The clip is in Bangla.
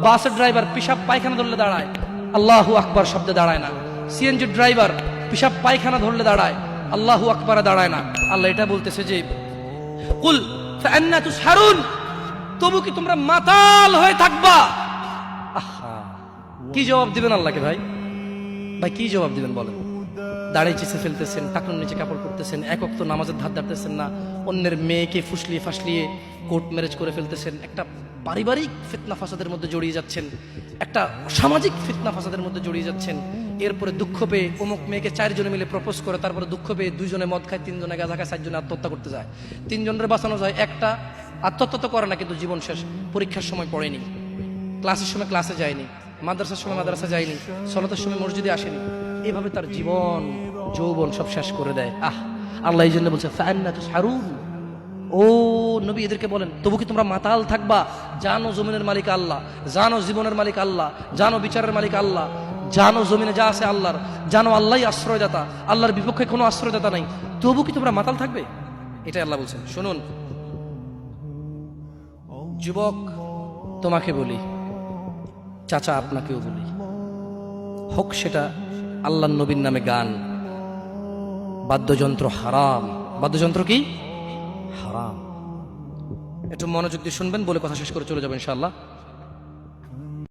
বাসের ড্রাইভার পেশাব পায়খানা ধরলে দাঁড়ায়, আল্লাহু আকবার শব্দে দাঁড়ায় না। সিএনজি ড্রাইভার পেশাব পায়খানা ধরলে দাঁড়ায়, আল্লাহু আকবারে দাঁড়ায় না। আল্লাহ এটা বলতেছে যে কুল ফাআন্না তুসহারুন, তবু কি তোমরা মাতাল হয়ে থাকবা? আহা, কি জবাব দিবেন আল্লাহকে? ভাই ভাই কি জবাব দিবেন বলেন? দাড়ি চিছে ফেলতেছেন, টাকনুর নিচে কাপড় করতেছেন, এক ওয়াক্ত নামাজের ধার ধারতেছেন না, অন্যের মেয়েকে ফুসলিয়ে ফাসলিয়ে কোর্ট ম্যারেজ করে ফেলতেছেন, একটা পারিবারিক ফিতনা ফাসাদের মধ্যে জড়িয়ে যাচ্ছেন, একটা সামাজিক ফিতনা ফাসাদের মধ্যে জড়িয়ে যাচ্ছেন। এরপরে দুঃখ পেয়ে অমুক মেয়েকে 4 জনে মিলে প্রপোজ করে, তারপরে দুঃখ পেয়ে 2 জনে মদ খায়, 3 জনে গাঁজা খায়, 4 জনে আত্মহত্যা করতে যায়। 3 জনের বাঁচানো যায়, একটা আত্মহত্যা তো করে না, কিন্তু জীবন শেষ। পরীক্ষার সময় পড়েনি, ক্লাসের সময় ক্লাসে যায়নি, মাদ্রাসার সময় মাদ্রাসা যায়নি, সলাতের সময় মসজিদে আসেনি, এভাবে তার জীবন যৌবন সব শেষ করে দেয়। আল্লাহ এই জন্য বলছে ফাআন্না তুসহারুন, ও নবী এদেরকে বলেন তবু কি তোমরা মাতাল থাকবা? জানো জমিনের মালিক আল্লাহ, জানো জীবনের মালিক আল্লাহ, জানো বিচারের মালিক আল্লাহ, জানো জমিনে যা আছে আল্লাহর, জানো আল্লাহই আশ্রয়দাতা, আল্লাহর বিপক্ষে কোনো আশ্রয়দাতা নাই, তবু কি তোমরা মাতাল থাকবে? এটাই আল্লাহ বলছেন। শুনুন যুবক, তোমাকে বলি, চাচা আপনাকেও বলি, হোক সেটা আল্লাহর নবীর নামে গান, বাদ্যযন্ত্র হারাম। বাদ্যযন্ত্র কি? হারাম। একটু মনোযোগ দিয়ে শুনবেন, বলে কথা শেষ করে চলে যাবেন ইনশাআল্লাহ।